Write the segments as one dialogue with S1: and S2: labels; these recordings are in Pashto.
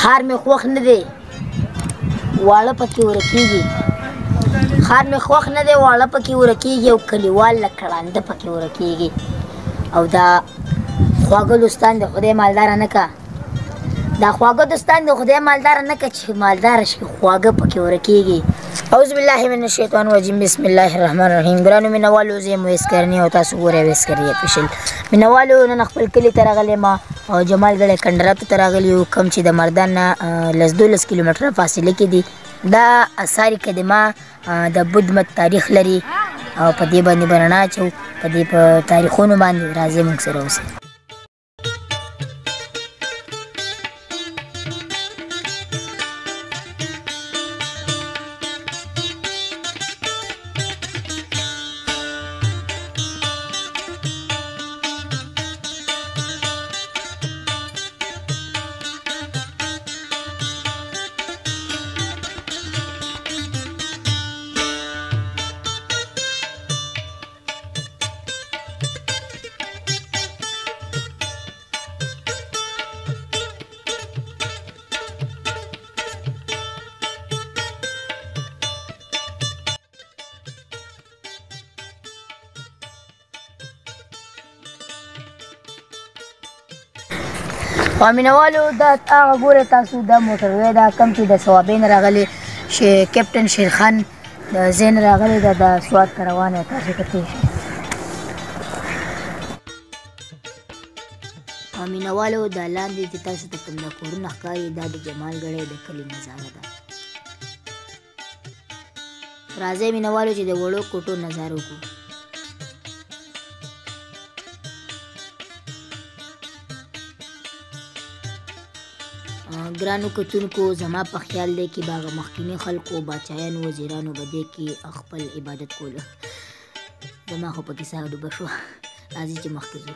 S1: خار مې خوښ نه دی واړه پکې ورکېږي خار مې خوښ نه دی واړه پکې ورکېږي او کلیوال لکه ړانده پکې ورکېږي او دا خواږه دوستان د خدای مالداره نه که دا خواږه دوستان د خدای مالداره نه که چې مالداره شي خواږه پکې ورکېږي اعوذ بالله من الشیطان الرجیم بسم الله الرحمن الرحیم ګرانو مینهوالو زه یم ویس کرني او تاسو ګورئ ویس کري افیشل مینهوالو نن خپل کلي ته راغلی یم او جمال ګړی کنډراتو ته راغلی یو کوم چې د مردان نه 12 کیلومتره فاصله کې دي دا آثار قدیمه د بودھ مت تاریخ لري او په دې باندې به رڼا اچوو په دې په تاریخونو باندې راځئ موږ سره اوسئ او مینهوالو دا هغه ګورئ تاسو دا موټروی دا کوم چې د صوابۍ نه راغلی کیپټن شیرخان د ځای نه راغلی ده د سوات ته روان دی تاسو کتلی شئ او مینهوالو دا لاندې چې تاسو ته کوم دا کورونه ښکاري دا د جمال ګړی د کلي نظاره ده راځئ مینهوالو چې د وړو کوټو نظاره وکړو ګرانو کتونکو زما په خیال دی کې باغه مخکیني خلکو باچایانو وزیرانو به دې کې خپل عبادت کوله زما خو پکې ساه ډوبه شوه راځئ چې مخکې ځو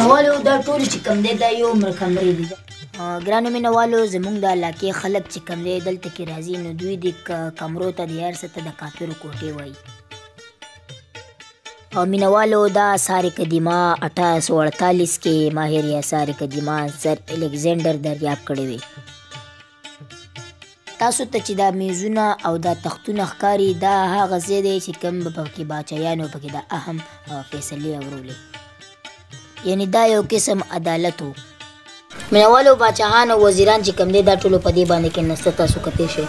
S1: مینهوالو دا ټول چې کوم دی دا یو عمر کمرې دي ګرانو مینهوالو زموږ د علاقې خلک چې کوم دی دلته کې راځي نو دوی د کمرو ته د هر څه ته د کافرو کوټې وایي او مینهوالو دا آثار قدیمه 1848 کې ماهر آثار قدیمه سر الکسندر دریاب کړی وی تاسو ته چې دا میزونه او دا تختونه ښکاري دا هغه ځای دی چې کوم به پکې باچایانو پکې د اهم فیصلې اورولې یعنی دا یو قسم عدالت و مینهوالو باچاهان او وزیران چې کوم دی دا ټولو په دې باندې کېناسته تاسو کتلی شئ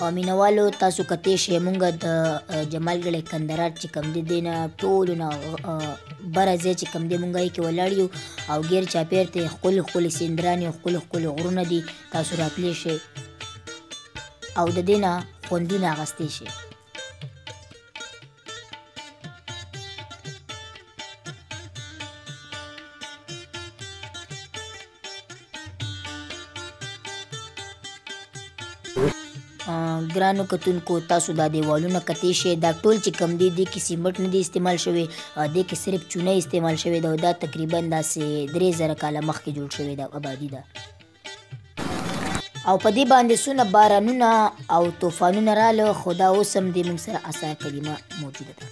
S1: او مینهوالو تاسو کتلی شئ مونږ د جمال ګړی کندهار چې کوم دی دی نه ټولو نه بره ځای چې کوم دی مونږ یې کې ولاړ یو او ګیر چاپېر ته ښکلې ښکلې سیندرانې او ښکلې ښکلې غرونه دي تاسو راتلی شئ او د دې نه خوندونه اخیستی شئ ګرانو کتونکو تاسو دا دیوالونه کتلی شئ دا ټول چې کوم دی دې کې سیمټ نه دی استعمال شوی دې کې صرف چونه استعمال شوی ده او دا تقریبا داسې 3000 کاله مخکې جوړ شوی ده آبادي ده او په دې باندې څونه بارانونه او طوفانونه راله خو دا اوس هم دې موږ سره آثار قدیمه موجوده ده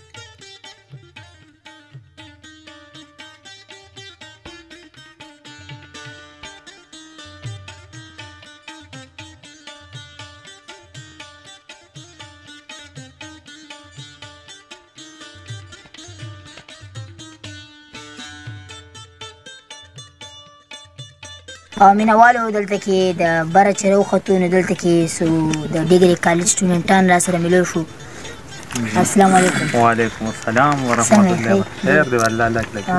S1: او مینهوالو دلته کې د بره چې راوختو نو دلته کې څو د ډګري کالج سټوډنټان را سره ملو شو السلام علیکم
S2: وعلیکم السلام ورحمت الله خیر دی والله الله لک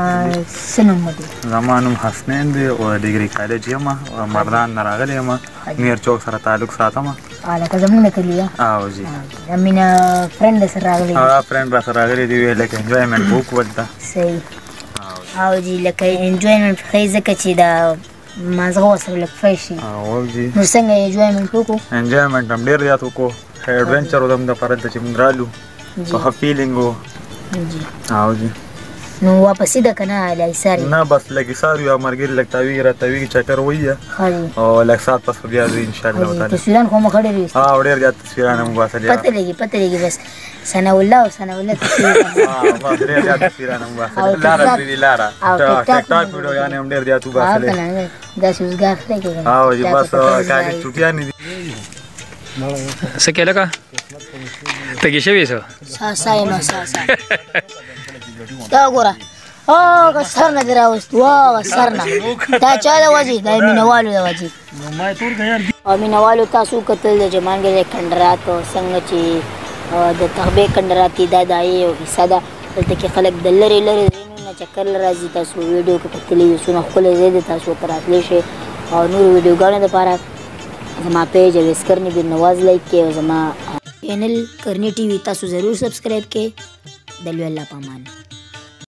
S1: څه نوم دی
S2: زما نوم حسنین دی او ډګري کالج یم مردان نه راغلی یم میر چوک سره تعلق ساتم
S1: لکه زموږ نه کلي
S2: او جی
S1: مینا فرند سره راغلی
S2: فرند را سره راغلی دی لکه انجوایمنټ وکړو ولته
S1: صحیح او جی لکه انجوایمنټ ښه ځکه چې دا مازغه وسره لږ فریش شي
S2: او جی
S1: نو څنګه انجوایمنټ وکړو
S2: انجوایمنټ هم ډېر زیات وکړو ایډونچر ودم د پاره چې موږ رالو په ښه فیلینګ و
S1: جی
S2: او جی
S1: نو واپس ده کنه لایساری
S2: نه بس لګي ساري او مرګ لګ تاوی را تاوی چکر وایي او لګ سات پس بیا ان شاء الله تعالی
S1: تصویران خو مخ ډېر وي
S2: ډېر زیات تصویران هم واسه
S1: پته لګي بس سنا الله تصویر
S2: ما ډېر زیات تصویران هم واسه لارا دی لارا ټک ټاک ویډیو یعنی هم ډېر زیات وباسه
S1: دا سوزګار دی
S2: او جی بس کاږي چټیا نه دي
S3: څه کې لګه پګې شوی څه
S1: ساسا دا ګوره او سر نه دراوست وا سر نه دا چا د وځي د مینوالو د وځي
S2: نو ما تور غیر
S1: او مینوالو تاسو کتل د جمانګل کندرات څنګه چې د تخبه کندراتي دا دای او حصہ دا دلته کې خلک د لری نه چکر راځي تاسو ویډیو کې کتلی سونه خپل زیاده تاسو تراتلی شي او نور ویډیوګانو لپاره زما پیج اویس کرنی بن نواز لایک کې او زما چینل کرنی ټي وي تاسو ضرور سبسکرایب کې دلو الله پامان